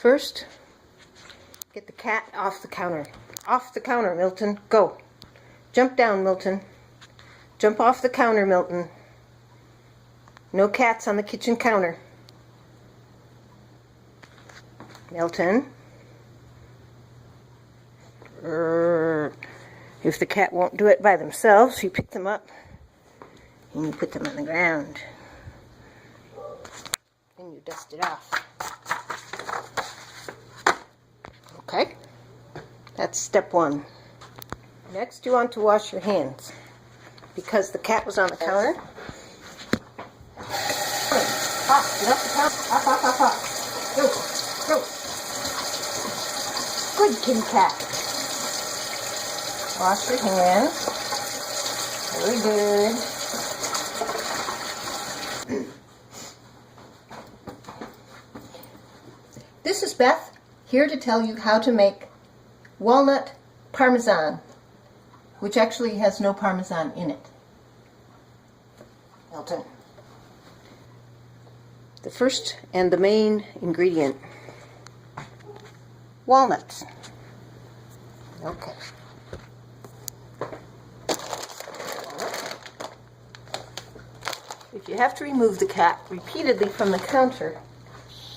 First, get the cat off the counter. Off the counter, Milton. Go. Jump down, Milton. Jump off the counter, Milton. No cats on the kitchen counter. Milton. If the cat won't do it by themselves, you pick them up and you put them on the ground. Then you dust it off. Okay? That's step one. Next, you want to wash your hands. Because the cat was on the counter. Off, get off the counter. Off. Go, go. Good kitty cat. Wash your hands. Very good. This is Beth, here to tell you how to make walnut parmesan, which actually has no parmesan in it. Milton. The first and the main ingredient, walnuts. Okay. If you have to remove the cat repeatedly from the counter,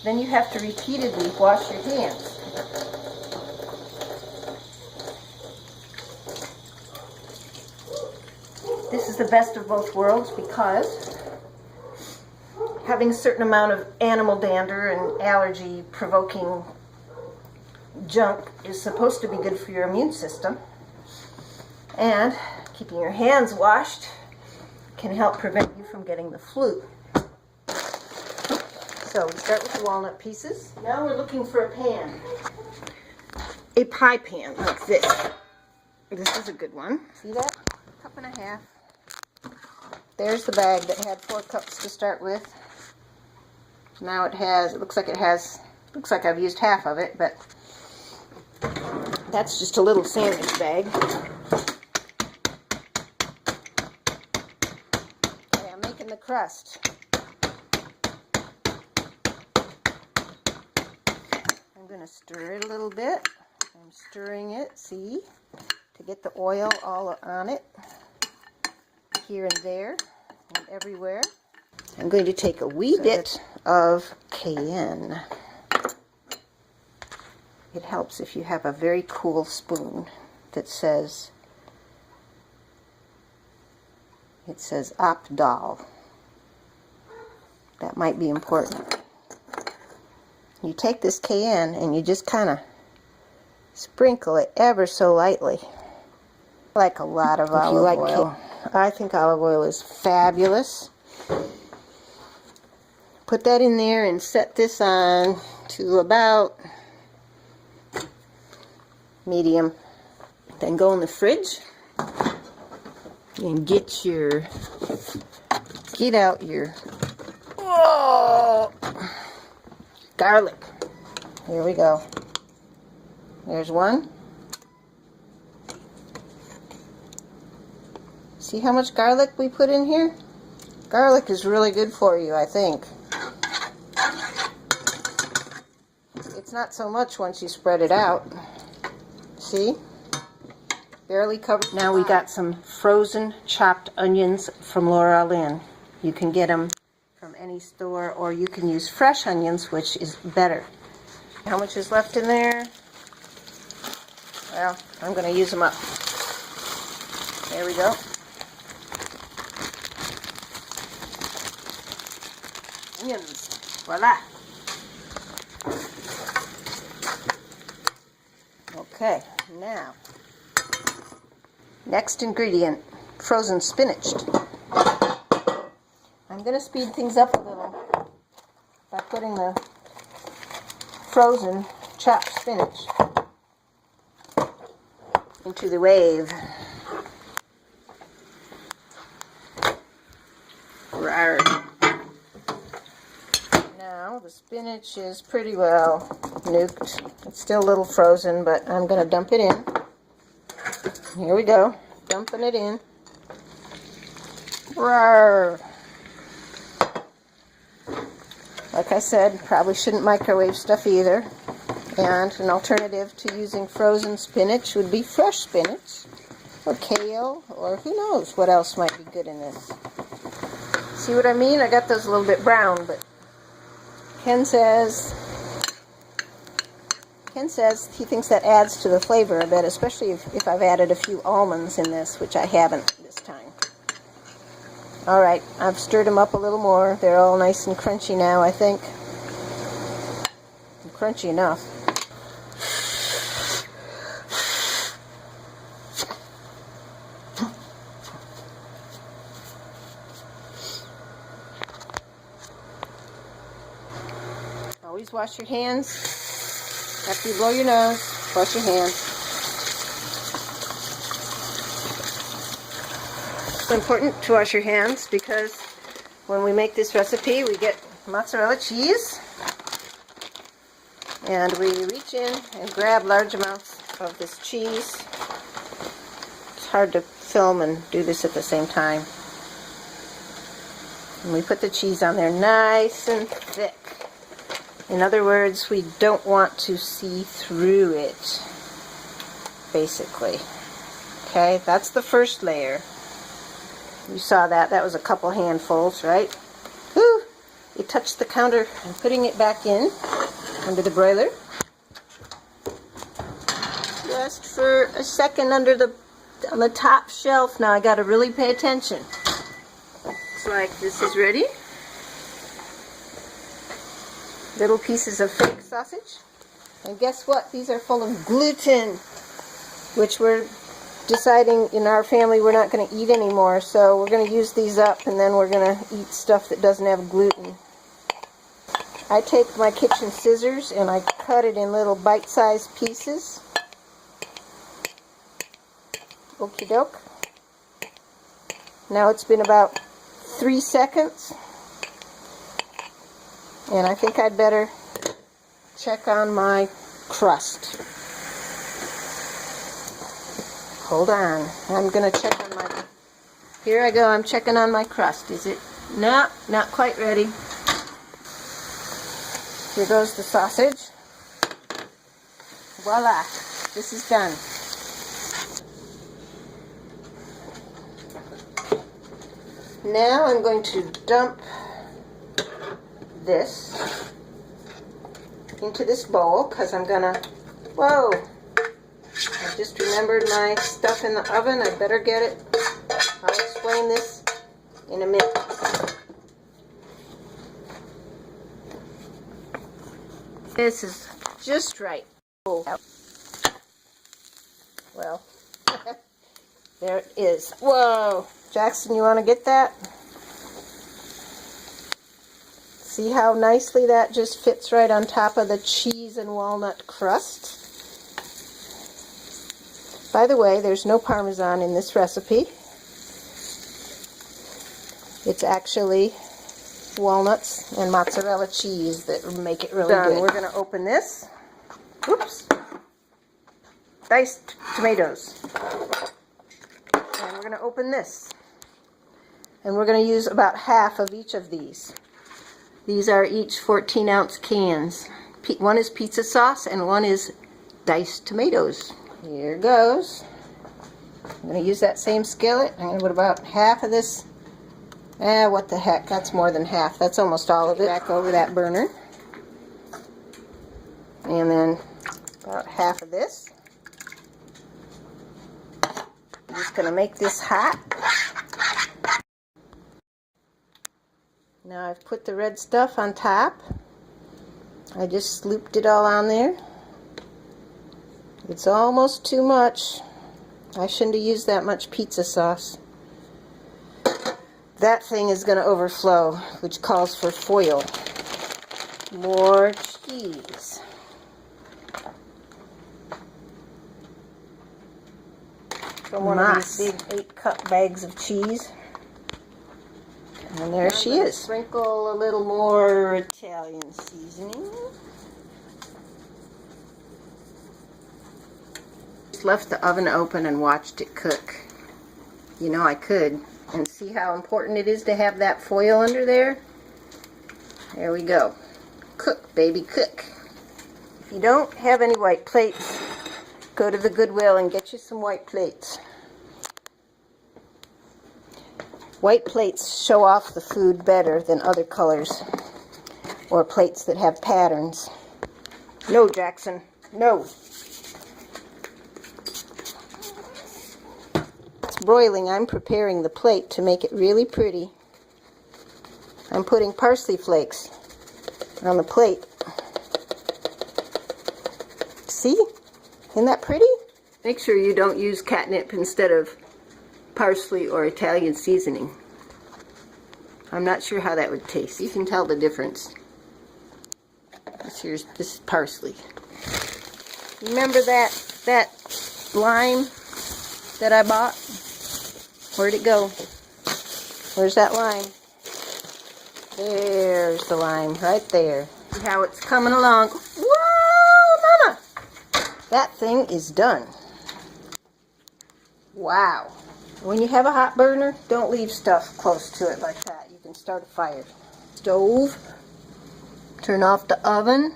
then you have to repeatedly wash your hands. This is the best of both worlds because having a certain amount of animal dander and allergy-provoking junk is supposed to be good for your immune system. And keeping your hands washed can help prevent you from getting the flu. So we start with the walnut pieces. Now we're looking for a pan. A pie pan like this. This is a good one. See that? Cup and a half. There's the bag that had 4 cups to start with. Now it looks like I've used half of it, but that's just a little sandwich bag. Okay, I'm making the crust. I'm going to stir it a little bit. I'm stirring it, see, to get the oil all on it, here and there, and everywhere. I'm going to take a wee bit of cayenne. It helps if you have a very cool spoon that says, Opdal. That might be important. You take this cayenne and you just kind of sprinkle it ever so lightly. I like a lot of olive oil. I think olive oil is fabulous. Put that in there and set this on to about medium. Then go in the fridge and get out your garlic. Here we go. There's one. See how much garlic we put in here? Garlic is really good for you, I think. It's not so much once you spread it out. See? Barely covered. Now we got some frozen chopped onions from Laura Lynn. You can get them from any store, or you can use fresh onions, which is better. How much is left in there? Well, I'm going to use them up. There we go. Onions. Voila. Okay, now, next ingredient, frozen spinach. I'm going to speed things up a little by putting the frozen chopped spinach into the wave. Rawr. Now the spinach is pretty well nuked. It's still a little frozen, but I'm going to dump it in. Here we go, dumping it in. Rawr. Like I said, probably shouldn't microwave stuff either. And an alternative to using frozen spinach would be fresh spinach, or kale, or who knows what else might be good in this. See what I mean? I got those a little bit brown, but Ken says he thinks that adds to the flavor a bit, especially if I've added a few almonds in this, which I haven't this time. Alright, I've stirred them up a little more. They're all nice and crunchy now, I think. Crunchy enough. Always wash your hands. After you blow your nose, wash your hands. It's important to wash your hands because when we make this recipe, we get mozzarella cheese. And we reach in and grab large amounts of this cheese. It's hard to film and do this at the same time. And we put the cheese on there nice and thick. In other words, we don't want to see through it, basically. Okay, that's the first layer. You saw that. That was a couple handfuls, right? Whew! You touched the counter. I'm putting it back in under the broiler. Just for a second on the top shelf. Now I gotta really pay attention. Looks like this is ready. Little pieces of fake sausage. And guess what? These are full of gluten, which we're deciding in our family we're not going to eat anymore. So we're going to use these up, and then we're going to eat stuff that doesn't have gluten. I take my kitchen scissors and I cut it in little bite-sized pieces. Okie doke. Now it's been about 3 seconds. And I think I'd better check on my crust. Hold on. I'm going to check on my... Here I go. I'm checking on my crust. Is it... No, not quite ready. Here goes the sausage. Voila. This is done. Now I'm going to dump this into this bowl because I'm gonna... Whoa! I just remembered my stuff in the oven. I better get it. I'll explain this in a minute. This is just right. Oh. Well, there it is. Whoa! Jackson, you want to get that? See how nicely that just fits right on top of the cheese and walnut crust? By the way, there's no Parmesan in this recipe. It's actually walnuts and mozzarella cheese that make it really good. We're going to open this. Oops. Diced tomatoes. And we're going to open this. And we're going to use about half of each of these. These are each 14-ounce cans. One is pizza sauce and one is diced tomatoes. Here goes. I'm going to use that same skillet. I'm going to put about half of this. What the heck? That's more than half. That's almost all of it. Back over that burner. And then about half of this. I'm just going to make this hot. Now I've put the red stuff on top. I just slooped it all on there. It's almost too much. I shouldn't have used that much pizza sauce. That thing is going to overflow, which calls for foil. More cheese. From one of these big 8-cup bags of cheese. And there she is. Sprinkle a little more Italian seasoning. Just left the oven open and watched it cook. You know I could. And see how important it is to have that foil under there? There we go. Cook, baby, cook. If you don't have any white plates, go to the Goodwill and get you some white plates. White plates show off the food better than other colors or plates that have patterns. No, Jackson, no. It's broiling. I'm preparing the plate to make it really pretty. I'm putting parsley flakes on the plate. See? Isn't that pretty? Make sure you don't use catnip instead of parsley or Italian seasoning. I'm not sure how that would taste. You can tell the difference. This is parsley. Remember that lime that I bought? Where'd it go? Where's that lime? There's the lime right there. See how it's coming along. Whoa, mama! That thing is done. Wow. When you have a hot burner, don't leave stuff close to it like that. You can start a fire. Stove. Turn off the oven.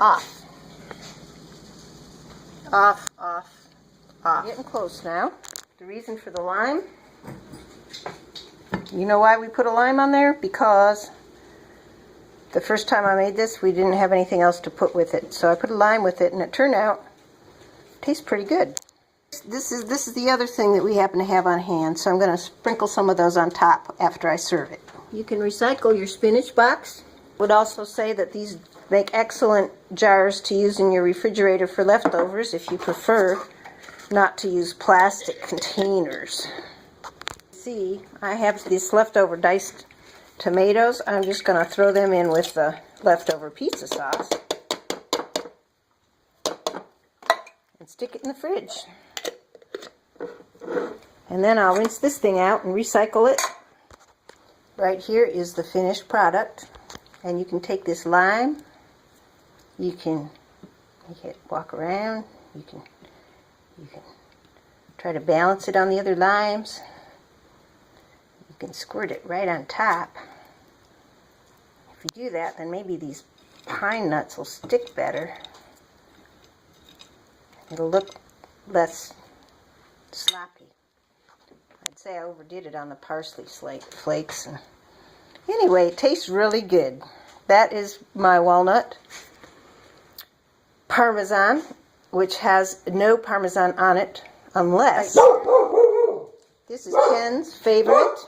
Off. Off, off, off. Getting close now. The reason for the lime. You know why we put a lime on there? Because the first time I made this, we didn't have anything else to put with it. So I put a lime with it, and it turned out, tastes pretty good. This is the other thing that we happen to have on hand, so I'm going to sprinkle some of those on top after I serve it. You can recycle your spinach box. I would also say that these make excellent jars to use in your refrigerator for leftovers if you prefer not to use plastic containers. See, I have these leftover diced tomatoes. I'm just going to throw them in with the leftover pizza sauce and stick it in the fridge. And then I'll rinse this thing out and recycle it. Right here is the finished product. And you can take this lime, you can make it walk around, you can try to balance it on the other limes. You can squirt it right on top. If you do that, then maybe these pine nuts will stick better. It'll look less sloppy. I'd say I overdid it on the parsley flakes. Anyway, it tastes really good. That is my walnut parmesan, which has no parmesan on it, unless this is Ken's favorite.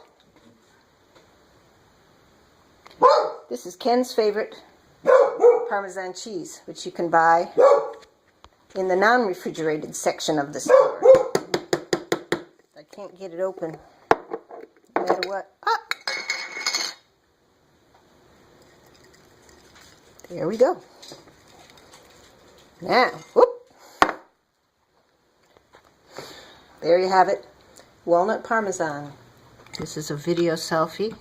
This is Ken's favorite Parmesan cheese, which you can buy in the non-refrigerated section of the store. I can't get it open, no matter what. Ah! There we go. Now, whoop. There you have it. Walnut Parmesan. This is a video selfie.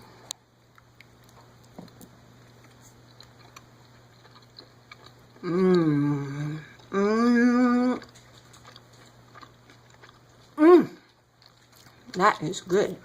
Mmm. Mmm. Mmm. That is good.